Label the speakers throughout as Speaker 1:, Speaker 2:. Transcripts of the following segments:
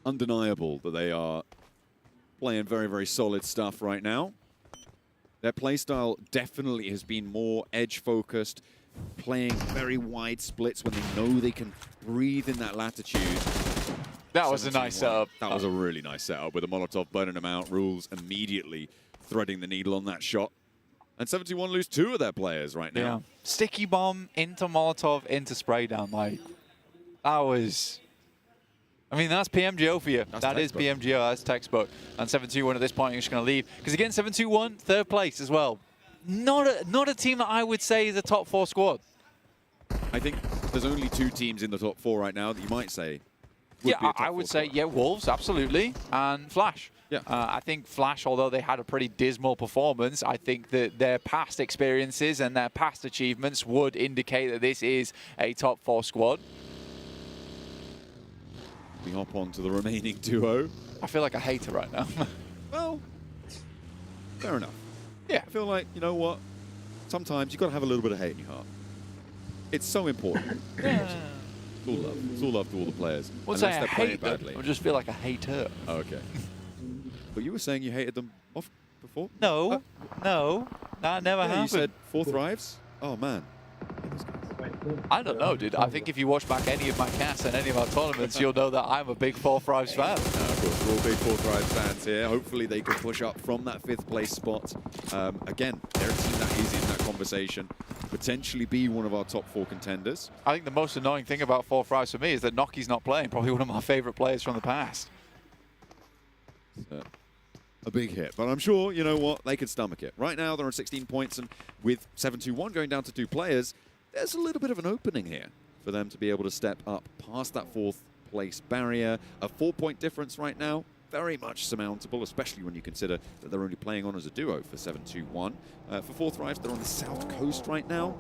Speaker 1: undeniable that they are playing very, very solid stuff right now. Their playstyle definitely has been more edge-focused, playing very wide splits when they know they can breathe in that latitude.
Speaker 2: That was a nice setup.
Speaker 1: That was a really nice setup with a Molotov burning them out. Rules immediately threading the needle on that shot. And 71 lose 2 of their players right now.
Speaker 2: Yeah. Sticky bomb into Molotov into spray down. Like, that was... I mean, that's PMGO for you. That is PMGO, that's textbook. And 7-2-1 at this point, you're just going to leave. Because again, 7-2-1, 3rd place as well. Not a team that I would say is a top 4 squad.
Speaker 1: I think there's only 2 teams in the top 4 right now that you might say would
Speaker 2: yeah,
Speaker 1: be a top
Speaker 2: I would say,
Speaker 1: squad.
Speaker 2: yeah, Wolves, absolutely, and Flash.
Speaker 1: Yeah.
Speaker 2: I think Flash, although they had a pretty dismal performance, I think that their past experiences and their past achievements would indicate that this is a top 4 squad.
Speaker 1: We hop on to the remaining duo.
Speaker 2: I feel like a hater right now.
Speaker 1: Well, fair enough.
Speaker 2: Yeah.
Speaker 1: I feel like, you know what? Sometimes you've got to have a little bit of hate in your heart. It's so important. It's all love. It's all love to all the players.
Speaker 2: What's
Speaker 1: unless
Speaker 2: I
Speaker 1: they're playing
Speaker 2: hate
Speaker 1: badly.
Speaker 2: them. I just feel like a hater.
Speaker 1: Oh, okay. But you were saying you hated them off before?
Speaker 2: No, no, that never happened.
Speaker 1: You said 4 thrives? Oh, man.
Speaker 2: I don't know, dude. I think if you watch back any of my casts and any of our tournaments, you'll know that I'm a big 4 thrives fan.
Speaker 1: Of course, we're all big 4 thrives fans here. Hopefully they can push up from that 5th place spot. Again, they're a team that is in that conversation. Potentially be one of our top 4 contenders.
Speaker 2: I think the most annoying thing about 4 thrives for me is that Noki's not playing. Probably one of my favorite players from the past.
Speaker 1: A big hit, but I'm sure, you know what, they can stomach it. Right now, they're on 16 points, and with 7-2-1 going down to 2 players, there's a little bit of an opening here for them to be able to step up past that 4th place barrier. A 4-point difference right now, very much surmountable, especially when you consider that they're only playing on as a duo for 7-2-1. For 4th thrives, they're on the south coast right now.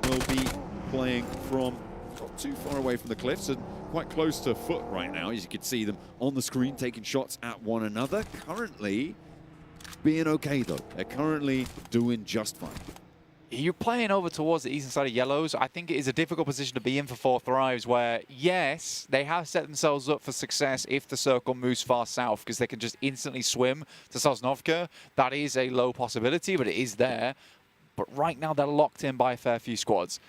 Speaker 1: They'll be playing from not too far away from the cliffs and quite close to foot right now, as you can see them on the screen taking shots at one another. Currently being okay though. They're currently doing just fine.
Speaker 2: You're playing over towards the eastern side of Yellows. I think it is a difficult position to be in for 4 thrives where, yes, they have set themselves up for success if the circle moves far south because they can just instantly swim to Sosnovka. That is a low possibility, but it is there. But right now, they're locked in by a fair few squads.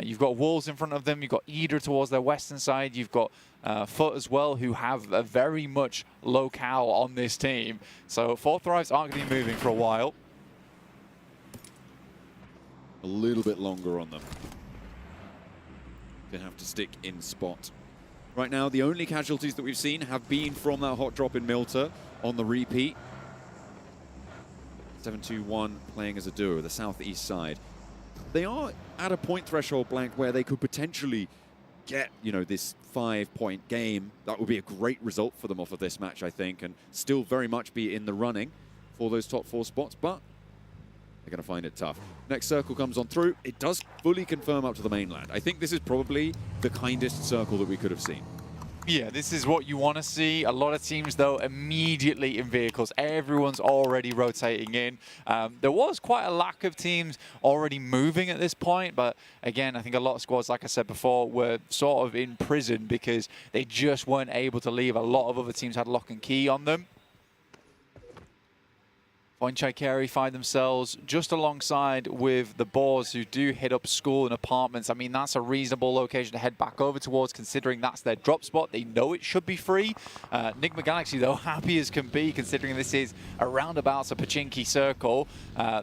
Speaker 2: You've got Wolves in front of them. You've got Eder towards their western side. You've got Foot as well, who have a very much locale on this team. So 4 thrives aren't going to be moving for a while.
Speaker 1: A little bit longer on them. They have to stick in spot. Right now, the only casualties that we've seen have been from that hot drop in Milta on the repeat. 7-2-1 playing as a duo, the southeast side. They are at a point threshold blank where they could potentially get, you know, this 5-point game. That would be a great result for them off of this match, I think, and still very much be in the running for those top 4 spots, but they're going to find it tough. Next circle comes on through. It does fully confirm up to the mainland. I think this is probably the kindest circle that we could have seen.
Speaker 2: Yeah, this is what you want to see. A lot of teams, though, immediately in vehicles. Everyone's already rotating in. There was quite a lack of teams already moving at this point, but again, I think a lot of squads, like I said before, were sort of in prison because they just weren't able to leave. A lot of other teams had lock and key on them. Poinchai find themselves just alongside with the Boars who do hit up school and apartments. I mean, that's a reasonable location to head back over towards, considering that's their drop spot. They know it should be free. Enigma Galaxy, though, happy as can be, considering this is a roundabouts a Pachinki circle.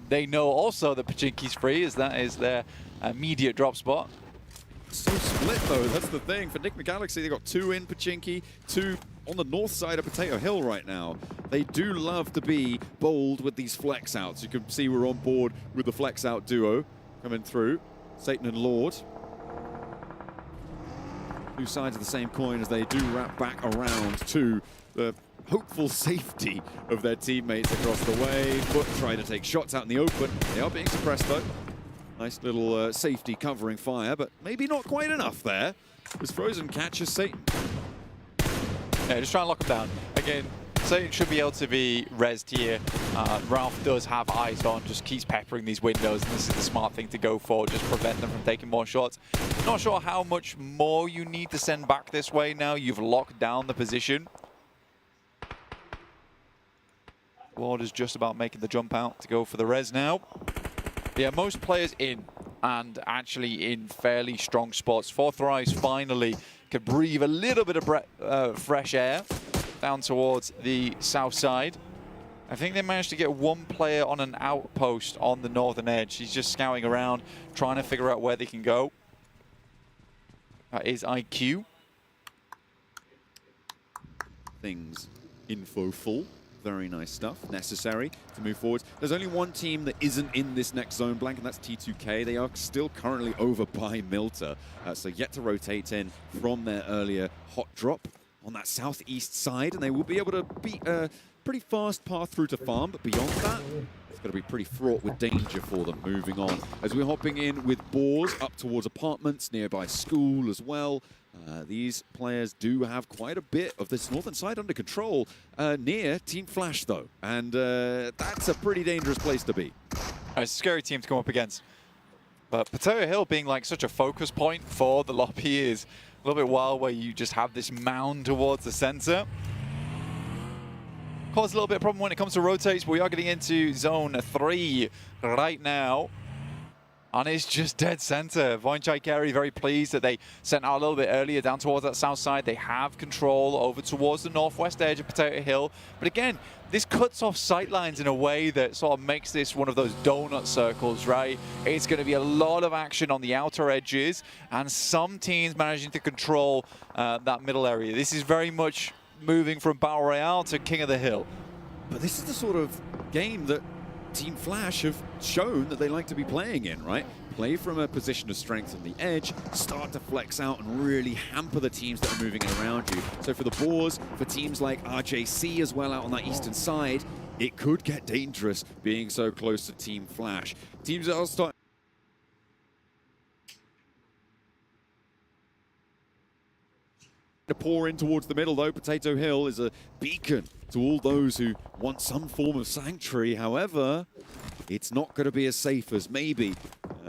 Speaker 2: They know also that Pachinki's free, as that is their immediate drop spot.
Speaker 1: So split, though. That's the thing. For Enigma Galaxy, they got 2 in Pachinki, 2 on the north side of Potato Hill right now. They do love to be bold with these flex outs. You can see we're on board with the flex out duo coming through. Satan and Lord. 2 sides of the same coin as they do wrap back around to the hopeful safety of their teammates across the way. Foot try to take shots out in the open. They are being suppressed, though. Nice little safety covering fire, but maybe not quite enough there. As Frozen catches Satan.
Speaker 2: Yeah, just try and lock him down. Again, Satan should be able to be rezzed here. Ralph does have eyes on, just keeps peppering these windows, and this is the smart thing to go for, just prevent them from taking more shots. Not sure how much more you need to send back this way now. You've locked down the position. Squad is just about making the jump out to go for the res now. Yeah, most players in, and actually in fairly strong spots. 4thRives finally could breathe a little bit of fresh air down towards the south side. I think they managed to get one player on an outpost on the northern edge. He's just scouting around, trying to figure out where they can go. That is IQ.
Speaker 1: Things info full. Very nice stuff. Necessary to move forward. There's only one team that isn't in this next zone blank, and that's T2K. They are still currently over by Milta, so yet to rotate in from their earlier hot drop on that southeast side, and they will be able to beat a pretty fast path through to farm, but beyond that, it's going to be pretty fraught with danger for them moving on. As we're hopping in with Boars up towards apartments, nearby school as well. These players do have quite a bit of this northern side under control near Team Flash, though. And that's a pretty dangerous place to be.
Speaker 2: It's a scary team to come up against. But Potato Hill being like such a focus point for the lobby is a little bit wild, where you just have this mound towards the center. Cause a little bit of problem when it comes to rotates, but we are getting into zone 3 right now. And it's just dead center. Voinchai very pleased that they sent out a little bit earlier down towards that south side. They have control over towards the northwest edge of Potato Hill. But again, this cuts off sightlines in a way that sort of makes this one of those donut circles, right? It's going to be a lot of action on the outer edges, and some teams managing to control that middle area. This is very much moving from Battle Royale to King of the Hill.
Speaker 1: But this is the sort of game that Team Flash have shown that they like to be playing in, right? Play from a position of strength on the edge, start to flex out and really hamper the teams that are moving around you. So for the Boars, for teams like RJC as well out on that eastern side, it could get dangerous being so close to Team Flash. Teams that are starting to pour in towards the middle, though. Potato Hill is a beacon to all those who want some form of sanctuary. However, it's not going to be as safe as maybe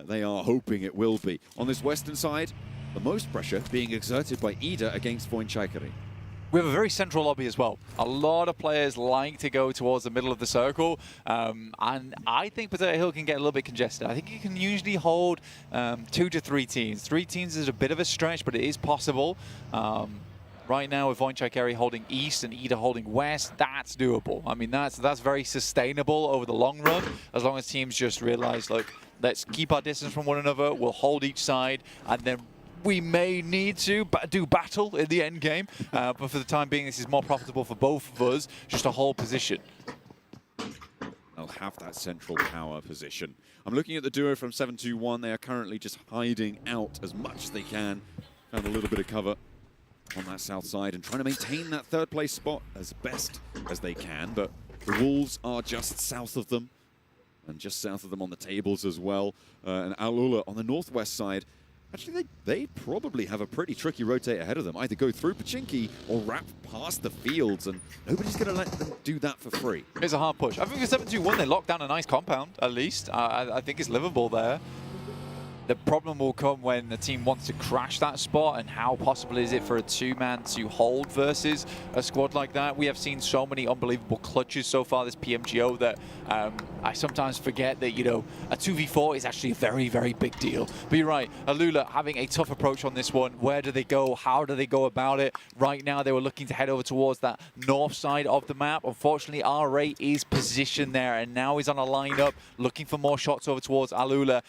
Speaker 1: they are hoping it will be. On this western side, the most pressure being exerted by Ida against Voinchai.
Speaker 2: We have a very central lobby as well. A lot of players like to go towards the middle of the circle, and I think Potato Hill can get a little bit congested. I think you can usually hold 2 to 3 teams. 3 teams is a bit of a stretch, but it is possible. Right now, with Voinchai holding east and Ida holding west, that's doable. I mean, that's very sustainable over the long run, as long as teams just realize, look, let's keep our distance from one another, we'll hold each side, and then we may need to do battle in the end game. But for the time being, this is more profitable for both of us, just to hold position.
Speaker 1: They'll have that central power position. I'm looking at the duo from 721. They are currently just hiding out as much as they can. Found a little bit of cover on that south side and trying to maintain that third place spot as best as they can, but the Wolves are just south of them and just south of them on the tables as well. And Alula on the northwest side, actually they probably have a pretty tricky rotate ahead of them. Either go through Pachinki or wrap past the fields, and nobody's going to let them do that for free.
Speaker 2: It's a hard push. I think for 7-2-1 they locked down a nice compound, at least. I think it's livable there. The problem will come when the team wants to crash that spot, and how possible is it for a 2-man to hold versus a squad like that? We have seen so many unbelievable clutches so far this PMGO that I sometimes forget that, you know, a 2v4 is actually a very, very big deal. But you're right, Alula having a tough approach on this one. Where do they go? How do they go about it? Right now, they were looking to head over towards that north side of the map. Unfortunately, RA is positioned there, and now he's on a lineup looking for more shots over towards Alula.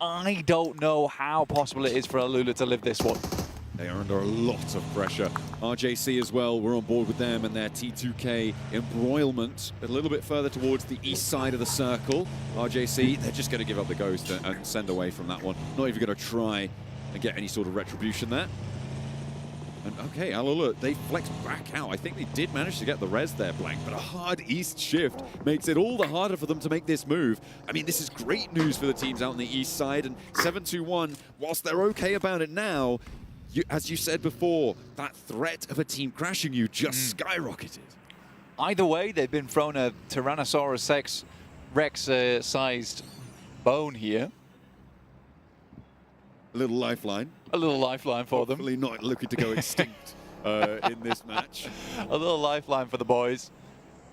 Speaker 2: I don't know how possible it is for Alula to live this one.
Speaker 1: They are under a lot of pressure. RJC as well, we're on board with them and their T2K embroilment. A little bit further towards the east side of the circle. RJC, they're just going to give up the ghost and send away from that one. Not even going to try and get any sort of retribution there. And okay, Alula, they flex back out. I think they did manage to get the res there, Blank, but a hard east shift makes it all the harder for them to make this move. I mean, this is great news for the teams out on the east side, and 7-2-1, whilst they're okay about it now, as you said before, that threat of a team crashing you just skyrocketed.
Speaker 2: Either way, they've been thrown a Tyrannosaurus Rex-sized bone here.
Speaker 1: A little lifeline.
Speaker 2: A little lifeline for them.
Speaker 1: Hopefully not looking to go extinct in this match.
Speaker 2: A little lifeline for the boys,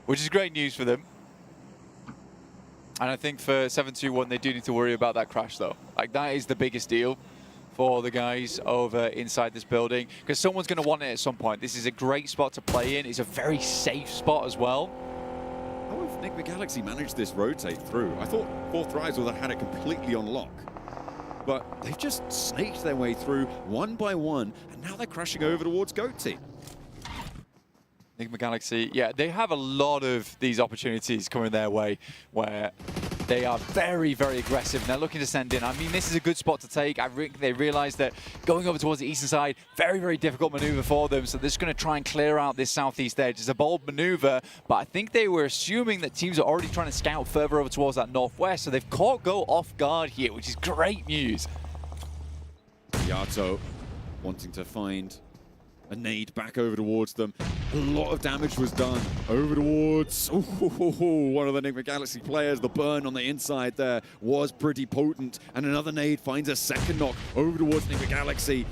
Speaker 2: which is great news for them. And I think for 7-2-1, they do need to worry about that crash, though. Like, that is the biggest deal for the guys over inside this building, because someone's going to want it at some point. This is a great spot to play in. It's a very safe spot as well.
Speaker 1: How have Enigma Galaxy managed this rotate through? I thought Fourth Rise would have had it completely on lock. But they've just snaked their way through one by one, and now they're crashing over towards Goat Team.
Speaker 2: Enigma Galaxy, yeah, they have a lot of these opportunities coming their way where they are very, very aggressive and they're looking to send in. I mean, this is a good spot to take. They realize that going over towards the eastern side, very, very difficult maneuver for them. So they're just going to try and clear out this southeast edge. It's a bold maneuver, but I think they were assuming that teams are already trying to scout further over towards that northwest. So they've caught Go off guard here, which is great news.
Speaker 1: Yato wanting to find a nade back over towards them. A lot of damage was done over towards one of the Enigma Galaxy players. The burn on the inside there was pretty potent. And another nade finds a second knock over towards Enigma Galaxy.